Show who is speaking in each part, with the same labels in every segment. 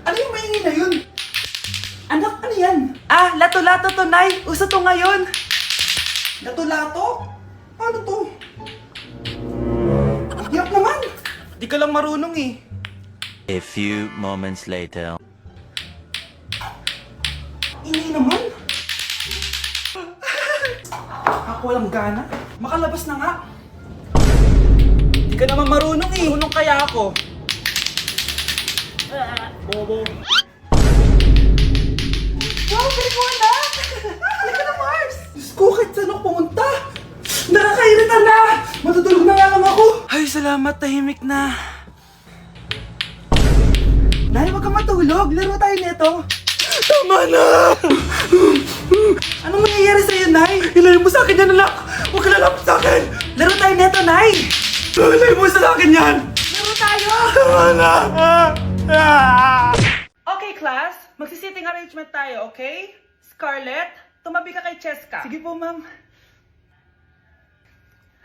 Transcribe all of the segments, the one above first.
Speaker 1: Ano yung maingay na yun? Anak, ano yan? Ah, lato-lato to, Nay. Uso to ngayon. Lato-lato? Ano to? Ang hirap naman. Di ka lang marunong eh.
Speaker 2: A few moments later.
Speaker 1: Ini naman. Ako walang gana. Makalabas na nga. Di ka naman marunong eh. Marunong kaya ako. Bobo. Wow, galing mo anak! Halika na, Mars! Diyos ko, kahit saan ako pumunta! Nakakairita na! Matutulog na nga lang ako! Ay, salamat, tahimik na. Nay, wag kang matulog. Laro tayo nito. Tama na! Anong nangyayari sa'yo, Nay? Ilayo mo sa akin yan, anak! Huwag ka lalapit sa akin! Laro tayo neto, Nay! Ilayo mo sa akin yan! Laro tayo! Tama na! Okay, class. Magsisitting arrangement tayo, okay? Scarlett, tumabi ka kay Cheska. Sige po, ma'am.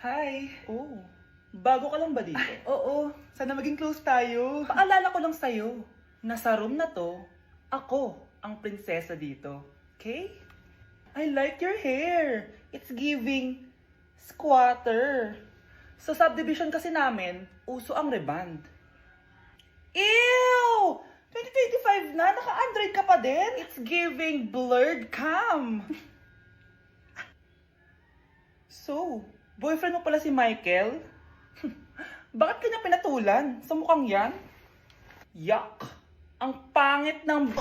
Speaker 1: Hi. Oh, bago ka lang ba dito? Oo. Sana maging close tayo. Paalala ko lang sa'yo, na sa room na to, ako ang prinsesa dito. Okay? I like your hair. It's giving squatter. Sa subdivision kasi namin, uso ang reband. Ew! 2025 na? Naka-Android ka pa din? It's giving blurred cam. So, boyfriend mo pala si Michael? Bakit kanya pinatulan? Sa mukhang yan? Yuck! Ang pangit ng...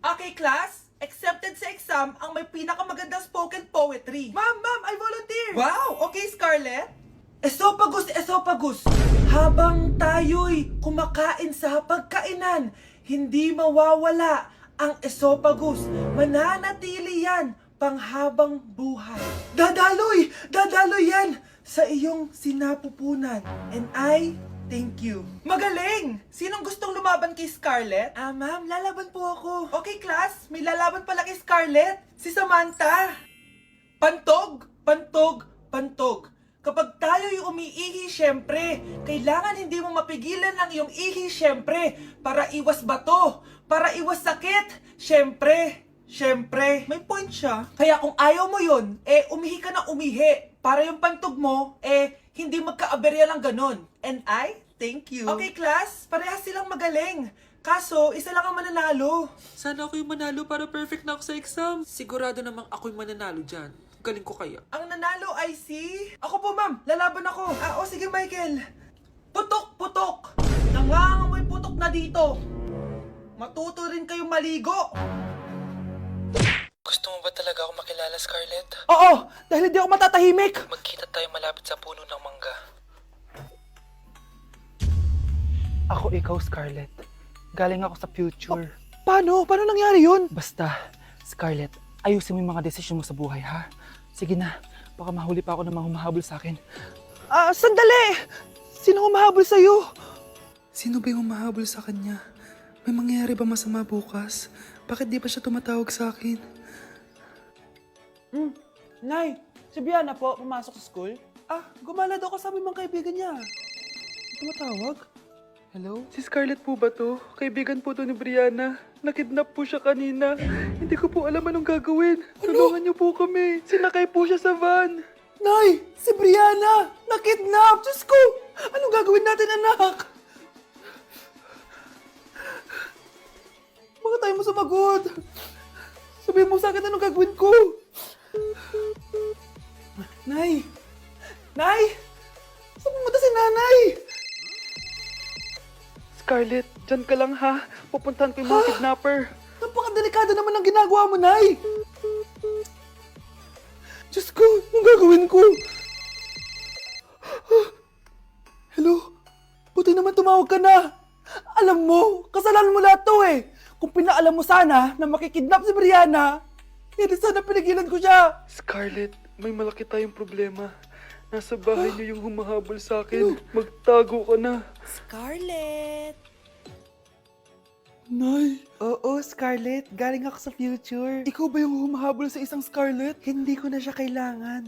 Speaker 1: Okay, class. Accepted sa exam ang may pinakamagandang spoken poetry. Ma'am, I volunteer! Wow! Okay, Scarlett. Esophagus, esophagus. Habang tayo'y kumakain sa pagkainan, hindi mawawala ang esophagus. Mananatili yan panghabang buhay. Dadaloy! Dadaloy yan sa iyong sinapupunan. And I thank you. Magaling! Sinong gustong lumaban kay Scarlett? Ah, ma'am, lalaban po ako. Okay, class. May lalaban pala kay Scarlett. Si Samantha. Pantog, pantog, pantog. Kapag tayo'y umiihi, syempre, kailangan hindi mo mapigilan ang iyong ihi, syempre, para iwas bato, para iwas sakit, syempre. May point siya. Kaya kung ayaw mo yun, umihi ka na umihi, para yung pantog mo, hindi magka-aberya lang ganun. And I thank you. Okay, class, parehas silang magaling. Kaso, isa lang ang mananalo.
Speaker 3: Sana ako yung manalo para perfect na ako sa exam. Sigurado namang ako yung mananalo dyan. Galing ko kaya.
Speaker 1: Ang nanalo ay si... Ako po, ma'am. Lalaban ako. O sige, Michael. Putok, putok. Nangangamoy putok na dito. Matuto rin kayong maligo.
Speaker 3: Gusto mo ba talaga ako makilala, Scarlett?
Speaker 1: Oo, dahil hindi ako matatahimik.
Speaker 3: Magkita tayo malapit sa puno ng mangga.
Speaker 1: Ako ikaw, Scarlett. Galing ako sa future. Paano? Paano nangyari yun? Basta, Scarlett, ayusin mo yung mga desisyon mo sa buhay, ha? Sige na, baka mahuli pa ako ng mga humahabol sa akin. Sandali! Sino humahabol sa'yo?
Speaker 4: Sino ba yung humahabol sa kanya? May mangyayari ba masama bukas? Bakit di pa siya tumatawag sa akin?
Speaker 1: Nay, si Biana po, pumasok sa school. Gumala daw kasama yung mga kaibigan niya. Tumatawag? Hello?
Speaker 4: Si Scarlett po ba to? Kaibigan po to ni Brianna. Nakidnap po siya kanina. Hindi ko po alam anong gagawin. Tulungan niyo po kami. Sinakay po siya sa van.
Speaker 1: Nay! Si Brianna! Nakidnap! Diyos ko! Anong gagawin natin, anak? Bakit tayo mo sumagot? Sabihin mo sa akin anong gagawin ko? Nay! Nay! Saan pumunta si nanay?
Speaker 4: Scarlett, dyan ka lang ha. Pupuntahan ko yung mga kidnapper.
Speaker 1: Napakadelikado naman ang ginagawa mo, Nay! Diyos ko, anong gagawin ko? Hello? Buti naman tumawag ka na. Alam mo, kasalanan mo lahat to eh. Kung pinaalam mo sana na makikidnap si Brianna, hindi sana pinigilan ko siya.
Speaker 4: Scarlett, may malaki tayong problema. Nasa bahay niyo yung humahabol sa akin. Magtago ka na.
Speaker 5: Scarlett!
Speaker 1: Nay! Oo, Scarlett. Galing ako sa future. Ikaw ba yung humahabol sa isang Scarlett? Hindi ko na siya kailangan.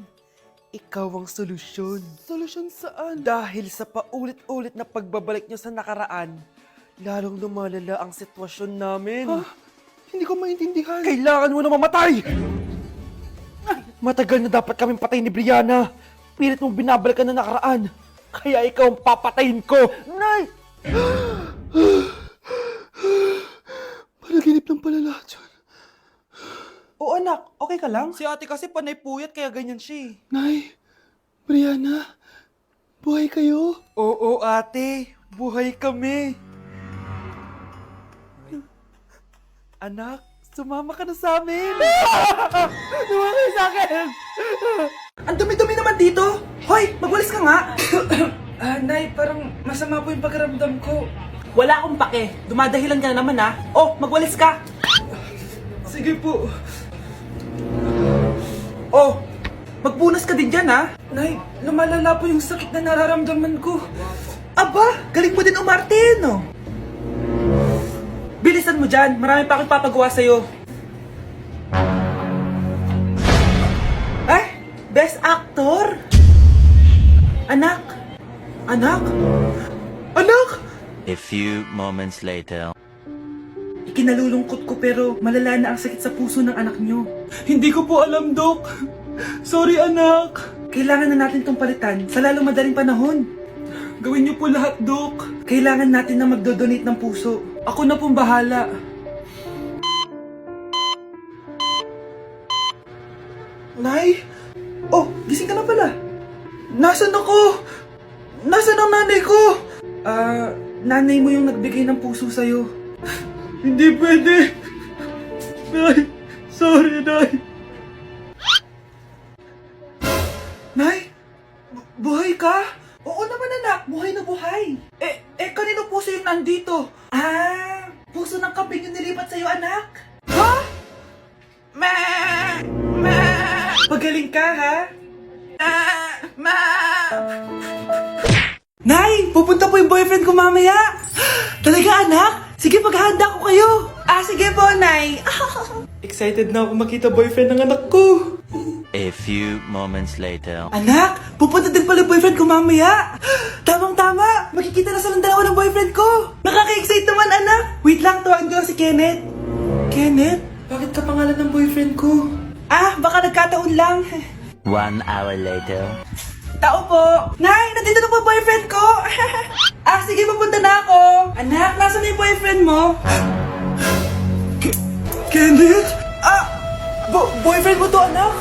Speaker 1: ikaw ang solusyon. Solusyon saan? Dahil sa paulit-ulit na pagbabalik nyo sa nakaraan, lalong lumalala ang sitwasyon namin. Hindi ko maintindihan. Kailangan mo na mamatay! Matagal na dapat kaming patay ni Brianna. Pilit mong binabalikan na nakaraan. Kaya ikaw ang papatayin ko. Nay!
Speaker 4: Panaginip lang pala lahat yun.
Speaker 1: Oo anak, okay ka lang? Si ate kasi panay puyat kaya ganyan siya.
Speaker 4: Nay, Brianna, buhay kayo?
Speaker 1: Oo ate, buhay kami. Anak, sumama ka na sa amin. Sumama ka sa akin. Ang dumi-dumi naman dito. Hoy, magwalis ka nga.
Speaker 3: Nay, parang masama po yung pakiramdam ko.
Speaker 1: Wala akong pake. Dumadahilan ka na naman ha. Oh, magwalis ka.
Speaker 3: Sige po.
Speaker 1: Oh, magpunas ka din dyan ha.
Speaker 3: Nay, lumalala po yung sakit na nararamdaman ko.
Speaker 1: Aba, galing mo din umarte no? Bilisan mo dyan, marami pa akong papagawa sa'yo. Ay, best actor? Anak? Anak? Anak?
Speaker 2: A few moments later.
Speaker 1: Ikinalulungkot ko pero malala na ang sakit sa puso ng anak nyo.
Speaker 3: Hindi ko po alam, Dok. Sorry, anak.
Speaker 1: Kailangan na natin tong palitan sa lalong madaling panahon.
Speaker 3: Gawin niyo po lahat, Dok.
Speaker 1: Kailangan natin na magdodonate ng puso.
Speaker 3: Ako na pong bahala.
Speaker 1: Nay? Oh, gising ka na pala. Nasaan ako? Nasaan ang nanay ko? Nanay mo yung nagbigay ng puso sa'yo.
Speaker 3: Hindi pwede. Nay, sorry, Nay.
Speaker 1: Nay? Buhay ka? Oo naman anak, buhay na buhay. Kanino puso yung nandito? Puso ng kambing yung nilipat sa'yo anak. Ha? Ma! Ma! Pagaling ka ha? Ma! Nay, pupunta po yung boyfriend ko mamaya. Talaga anak? Sige, paghahanda ko kayo. Sige po, Nay.
Speaker 3: Excited na ako makita boyfriend ng anak ko.
Speaker 2: A few moments later.
Speaker 1: Anak, pupunta din pala yung boyfriend ko mamaya. Tamang-tama, makikita na silang dalawa ng boyfriend ko. Nakaka-excite naman, anak. Wait lang, tawagin ko lang si Kenneth. Kenneth? Bakit ka pangalan ng boyfriend ko? Baka nagkataon lang.
Speaker 2: 1 hour later.
Speaker 1: Tao po. Nay, nandito na po yung boyfriend ko. Sige, pupunta na ako. Anak, nasa na yung boyfriend mo? Kenneth? Boyfriend mo to, anak?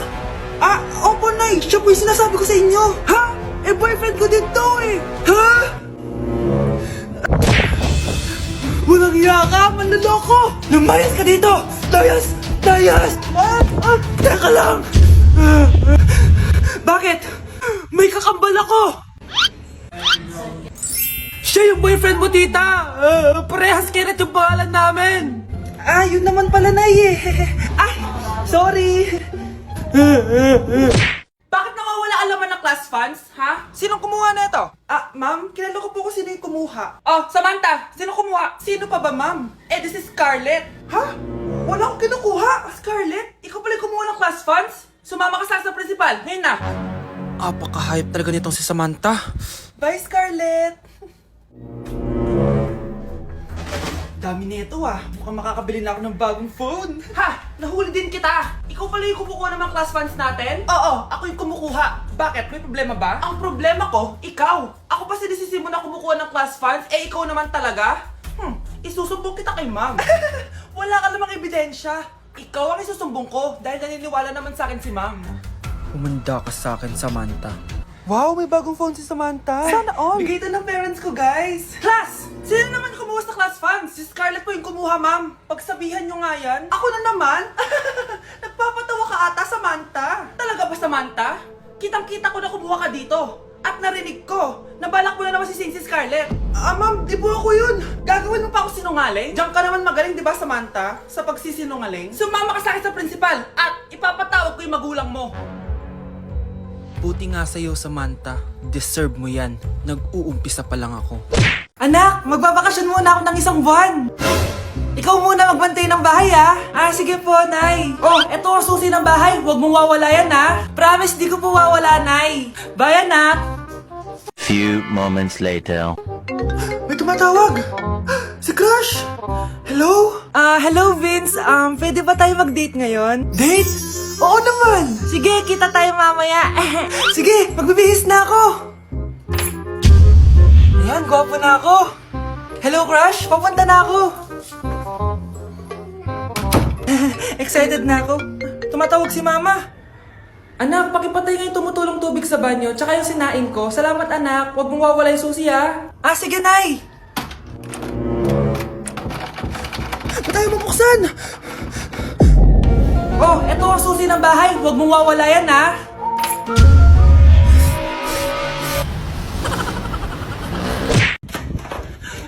Speaker 1: Opo, Nay. Siya po yung sinasabi ko sa inyo. Ha? Boyfriend ko din to eh. Ha? Walang hiya ka, manloloko. Lumayas ka dito. Layas! Layas! Teka lang. Bakit? May kakambal ako. Siya yung boyfriend mo, tita. Parehas Kenneth yung pangalan namin. Yun naman pala, Nay eh. Sorry. Bakit nawawala ang laman ng class funds, ha? Sinong kumuha na ito? Ma'am, kilala ko po kung sino yung kumuha. Oh, Samantha, sino kumuha? Sino pa ba, ma'am? This is Scarlett. Ha? Wala akong kinukuha. Scarlett, ikaw pala yung kumuha ng class funds? Sumama ka sa principal, ngayon na.
Speaker 3: Apaka-hype talaga nitong si Samantha.
Speaker 1: Bye, Scarlett. Dami nito Mukhang makakabili na ako ng bagong phone. Ha! Nahuli din kita! Ikaw pala yung kumukuha ng mga class funds natin? Oo, ako yung kumukuha. Bakit? May problema ba? Ang problema ko, ikaw. Ako pa sinisisi mo na kumukuha ng class funds, ikaw naman talaga? Isusumbong kita kay ma'am. Wala ka namang ebidensya. Ikaw ang isusumbong ko dahil naniniwala naman sa akin si ma'am.
Speaker 3: Humanda ka sa akin, Samantha.
Speaker 1: Wow, may bagong phone si Samantha. Sana all. Bigay ito ng parents ko, guys. Class! Sino naman kumuha sa class funds? Si Scarlett po yung kumuha, ma'am. Pagsabihan nyo nga yan. Ako na naman? Nagpapatawa ka ata, Samantha. Talaga ba, Samantha? Kitang-kita ko na kumuha ka dito. At narinig ko, nabalak mo na naman si Scarlett. Ma'am, di po ako yun. Gagawin mo pa ako sinungaling? Diyan ka naman magaling, di ba, Samantha? Sa pagsisinungaling? Sumama ka sa akin sa principal at ipapatawag ko yung magulang mo.
Speaker 3: Buti nga sa'yo, Samantha. Deserve mo yan. Nag-uumpisa pa lang ako.
Speaker 1: Anak, magbabakasyon muna ako ng 1 buwan. Ikaw muna magbantay ng bahay, ha? Sige po, Nay. Oh, eto ang susi ng bahay. Huwag mong wawala yan, ha? Promise, di ko po wawala, Nay. Bye, anak.
Speaker 2: Few moments later.
Speaker 1: May tumatawag. Si Crush. Hello? Hello, Vince. Pwede ba tayo mag-date ngayon? Date? Oo naman. Sige, kita tayo mamaya. Sige, magbibihis na ako. Ayan, gwapo na ako. Hello, Crush. Papunta na ako. Excited na ako. Tumatawag si Mama. Anak, pakipatay nga yung tumutulong tubig sa banyo, tsaka yung sinaing ko. Salamat, anak. Huwag mong wawala yung susi, ha? Sige, Nay. Ba't tayo mabuksan? Oh, eto ang susi ng bahay. Huwag mong wawala yan, ha?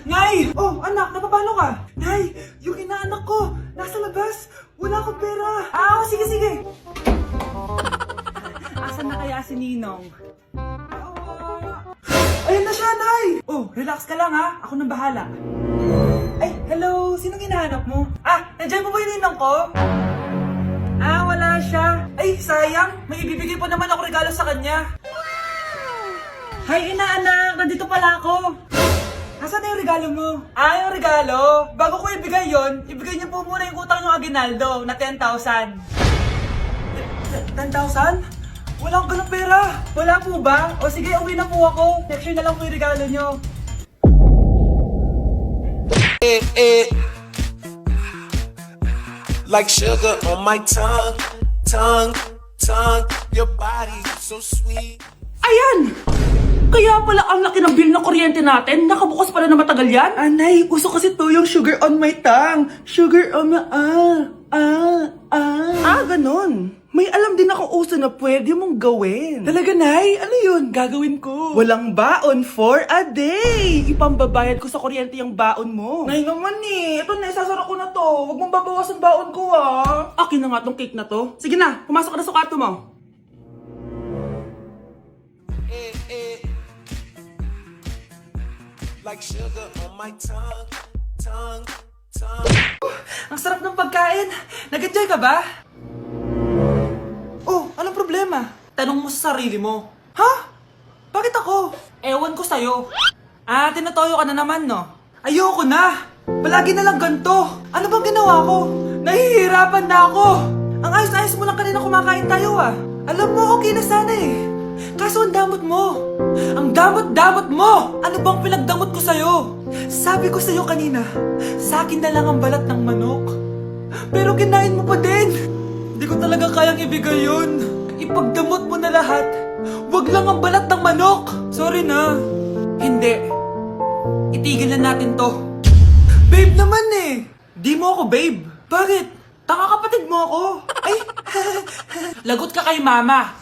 Speaker 1: Nay! Oh, anak, napapano ka? Nay, yung inaanak ko, nasa labas. Wala akong pera. Sige, sige. Asan na kaya si Ninong? Ayun na siya, Nay! Oh, relax ka lang, ha? Ako nang bahala. Ay, hello! Sinong hinahanap mo? Nandiyan mo ba yung Ninong ko? Wala siya. Ay, sayang. May ibibigay pa naman ako regalo sa kanya. Hi, inaanak! Nandito pala ako. Asan na yung regalo mo? Yung regalo? Bago ko ibigay yon, ibigay niyo po muna yung utang yung Aguinaldo na 10,000. 10,000? Wala akong ganong pera. Wala po ba? O sige, uwi na po ako. Next year na lang po yung regalo niyo.
Speaker 6: Like sugar on my tongue, tongue, tongue. Your body so sweet.
Speaker 1: Ayan! Kaya pala ang laki ng bill ng kuryente natin. Nakabukas pala na matagal yan. Anay, uso kasi to yung sugar on my tongue. Sugar on my... Ganon. May alam din ako uso na pwede mong gawin. Talaga, Nay? Ano yun? Gagawin ko. Walang baon for a day. Ipambabayad ko sa kuryente yung baon mo. Nay naman Ito na, isasara ko na to. Huwag mong babawasan baon ko, Akin na nga tong cake na to. Sige na, pumasok ka na sa kwarto mo.
Speaker 6: Like sugar on my tongue, tongue, tongue.
Speaker 1: Ang sarap ng pagkain. Nag-enjoy ka ba? Oh, anong problema? Tanong mo sa sarili mo. Ha? Bakit ako? Ewan ko sa'yo. Tinatoyo ka na naman, no? Ayoko na. Palagi na lang ganito. Ano bang ginawa ko? Nahihirapan na ako. Ang ayos-ayos mo lang kanina kumakain tayo, Alam mo, okay na sana eh. Kaso ang damot mo. Ang damot-damot mo! Ano bang pinagdamot ko sa'yo? Sabi ko sa'yo kanina, sa akin na lang ang balat ng manok. Pero kinain mo pa din. Hindi ko talaga kayang ibigay yun. Ipagdamot mo na lahat. Wag lang ang balat ng manok. Sorry na. Hindi. Itigil na natin to. Babe naman eh. Di mo ako babe. Bakit? Taka kapatid mo ako. Ay, lagot ka kay mama.